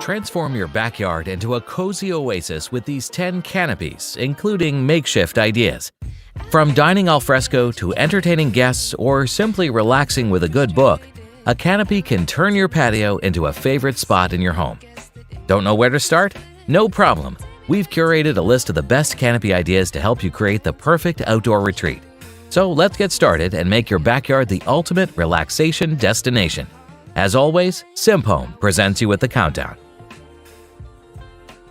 Transform your backyard into a cozy oasis with these 10 canopies, including Makeshift ideas. From dining al fresco to entertaining guests or simply relaxing with a good book, a canopy can turn your patio into a favorite spot in your home. Don't know where to start? No problem. We've curated a list of the best canopy ideas to help you create the perfect outdoor retreat. So let's get started and make your backyard the ultimate relaxation destination. As always, Simp-Home presents you with the countdown.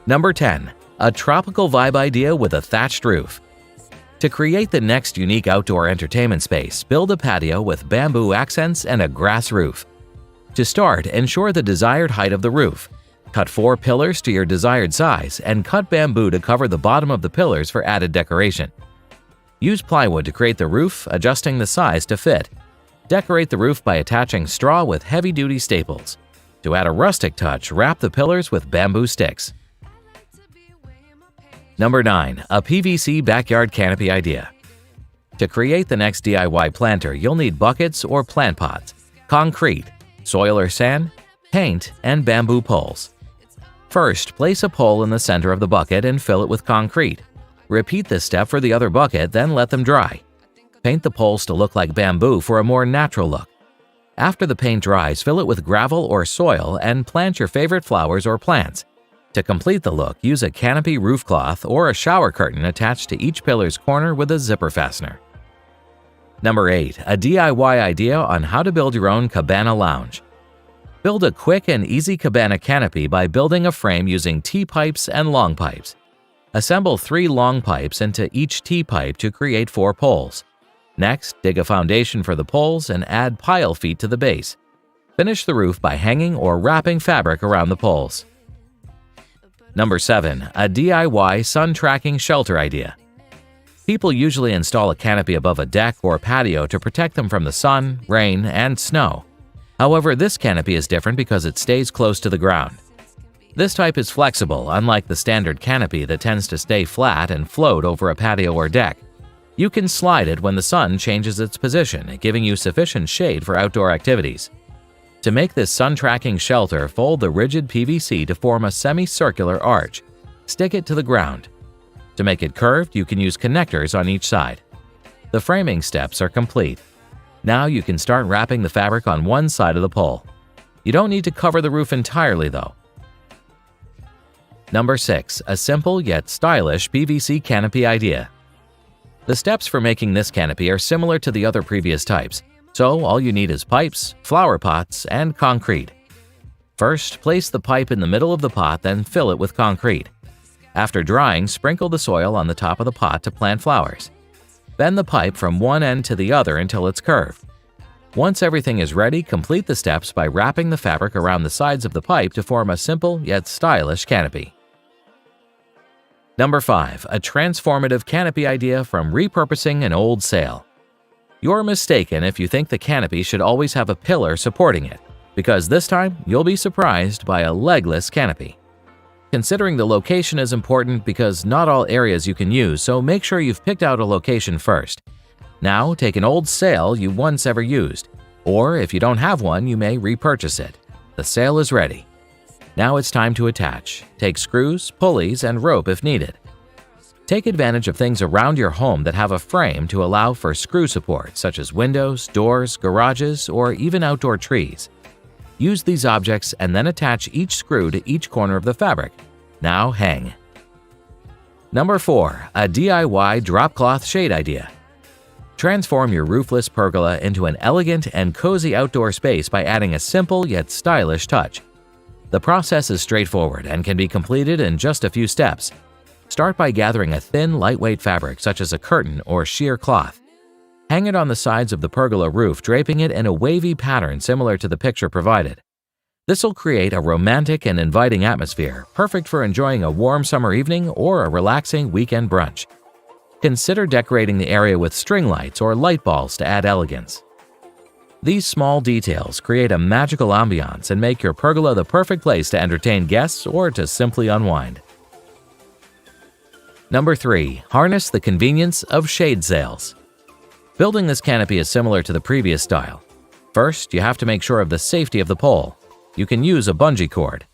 Number 10. A tropical vibe idea with a thatched roof. To create the next unique outdoor entertainment space, build a patio with bamboo accents and a grass roof. To start, ensure the desired height of the roof. Cut 4 pillars to your desired size and cut bamboo to cover the bottom of the pillars for added decoration. Use plywood to create the roof, adjusting the size to fit. Decorate the roof by attaching straw with heavy-duty staples. To add a rustic touch, wrap the pillars with bamboo sticks. Number 9. A PVC backyard canopy idea. To create the next DIY planter, you'll need buckets or plant pots, concrete, soil or sand, paint, and bamboo poles. First, place a pole in the center of the bucket and fill it with concrete. Repeat this step for the other bucket, then let them dry. Paint the poles to look like bamboo for a more natural look. After the paint dries, fill it with gravel or soil and plant your favorite flowers or plants. To complete the look, use a canopy roof cloth or a shower curtain attached to each pillar's corner with a zipper fastener. Number 8. A DIY idea on how to build your own Cabana lounge. Build a quick and easy Cabana canopy by building a frame using T-pipes and long pipes. Assemble 3 long pipes into each T-pipe to create 4 poles. Next, dig a foundation for the poles and add pile feet to the base. Finish the roof by hanging or wrapping fabric around the poles. Number 7. A DIY Suntracking shelter idea. People usually install a canopy above a deck or patio to protect them from the sun, rain, and snow. However, this canopy is different because it stays close to the ground. This type is flexible, unlike the standard canopy that tends to stay flat and float over a patio or deck. You can slide it when the sun changes its position, giving you sufficient shade for outdoor activities. To make this sun-tracking shelter, fold the rigid PVC to form a semicircular arch. Stick it to the ground. To make it curved, you can use connectors on each side. The framing steps are complete. Now you can start wrapping the fabric on one side of the pole. You don't need to cover the roof entirely, though. Number 6. A simple yet stylish PVC canopy idea. The steps for making this canopy are similar to the other previous types. So all you need is pipes, flower pots, and concrete. First, place the pipe in the middle of the pot, then fill it with concrete. After drying, sprinkle the soil on the top of the pot to plant flowers. Bend the pipe from one end to the other until it's curved. Once everything is ready, complete the steps by wrapping the fabric around the sides of the pipe to form a simple yet stylish canopy. Number 5. A transformative canopy idea from repurposing an old sail. You're mistaken if you think the canopy should always have a pillar supporting it, because this time you'll be surprised by a legless canopy. Considering the location is important because not all areas you can use, so make sure you've picked out a location first. Now take an old sail you once ever used, or if you don't have one, you may repurchase it. The sail is ready. Now it's time to attach. Take screws, pulleys, and rope if needed. Take advantage of things around your home that have a frame to allow for screw support, such as windows, doors, garages, or even outdoor trees. Use these objects and then attach each screw to each corner of the fabric. Now hang. Number 4. A DIY drop cloth shade idea. Transform your roofless pergola into an elegant and cozy outdoor space by adding a simple yet stylish touch. The process is straightforward and can be completed in just a few steps. Start by gathering a thin, lightweight fabric such as a curtain or sheer cloth. Hang it on the sides of the pergola roof, draping it in a wavy pattern similar to the picture provided. This will create a romantic and inviting atmosphere, perfect for enjoying a warm summer evening or a relaxing weekend brunch. Consider decorating the area with string lights or light balls to add elegance. These small details create a magical ambiance and make your pergola the perfect place to entertain guests or to simply unwind. Number 3. Harness the convenience of shade sails. Building this canopy is similar to the previous style. First, you have to make sure of the safety of the pole. You can use a bungee cord.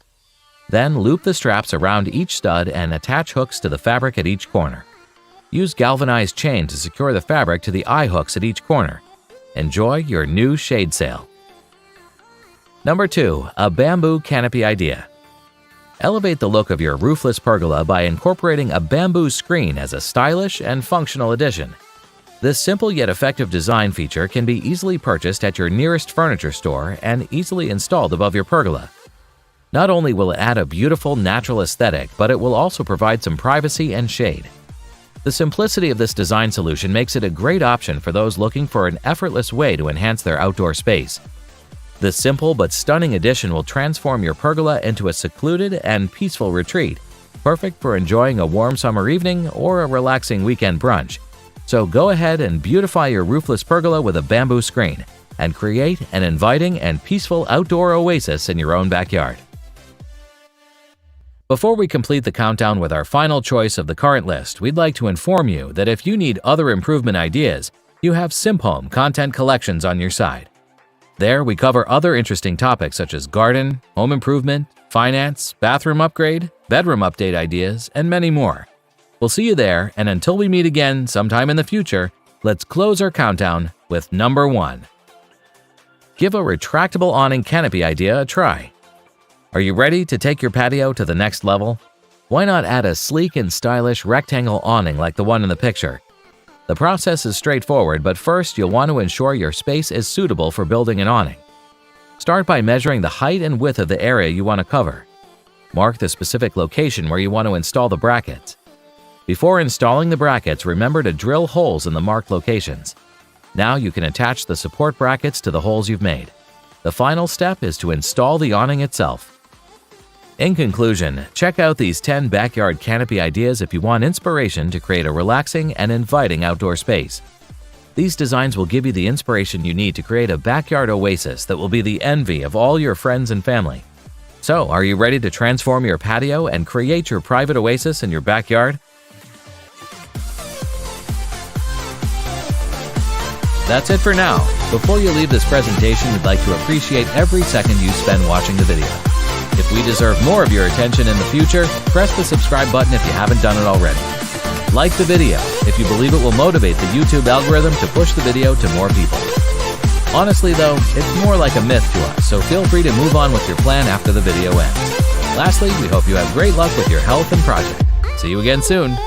Then loop the straps around each stud and attach hooks to the fabric at each corner. Use galvanized chain to secure the fabric to the eye hooks at each corner. Enjoy your new shade sail. Number 2. A bamboo canopy idea. Elevate the look of your roofless pergola by incorporating a bamboo screen as a stylish and functional addition. This simple yet effective design feature can be easily purchased at your nearest furniture store and easily installed above your pergola. Not only will it add a beautiful natural aesthetic, but it will also provide some privacy and shade. The simplicity of this design solution makes it a great option for those looking for an effortless way to enhance their outdoor space. This simple but stunning addition will transform your pergola into a secluded and peaceful retreat, perfect for enjoying a warm summer evening or a relaxing weekend brunch. So go ahead and beautify your roofless pergola with a bamboo screen and create an inviting and peaceful outdoor oasis in your own backyard. Before we complete the countdown with our final choice of the current list, we'd like to inform you that if you need other improvement ideas, you have SimpHome Content Collections on your side. There, we cover other interesting topics such as garden, home improvement, finance, bathroom upgrade, bedroom update ideas, and many more. We'll see you there, and until we meet again sometime in the future, let's close our countdown with number 1. Give a retractable awning canopy idea a try. Are you ready to take your patio to the next level? Why not add a sleek and stylish rectangle awning like the one in the picture? The process is straightforward, but first you'll want to ensure your space is suitable for building an awning. Start by measuring the height and width of the area you want to cover. Mark the specific location where you want to install the brackets. Before installing the brackets, remember to drill holes in the marked locations. Now you can attach the support brackets to the holes you've made. The final step is to install the awning itself. In conclusion, check out these 10 backyard canopy ideas if you want inspiration to create a relaxing and inviting outdoor space. These designs will give you the inspiration you need to create a backyard oasis that will be the envy of all your friends and family. So, are you ready to transform your patio and create your private oasis in your backyard? That's it for now. Before you leave this presentation, we'd like to appreciate every second you spend watching the video. If we deserve more of your attention in the future, press the subscribe button if you haven't done it already. Like the video if you believe it will motivate the YouTube algorithm to push the video to more people. Honestly though, it's more like a myth to us, so feel free to move on with your plan after the video ends. Lastly, we hope you have great luck with your health and project. See you again soon.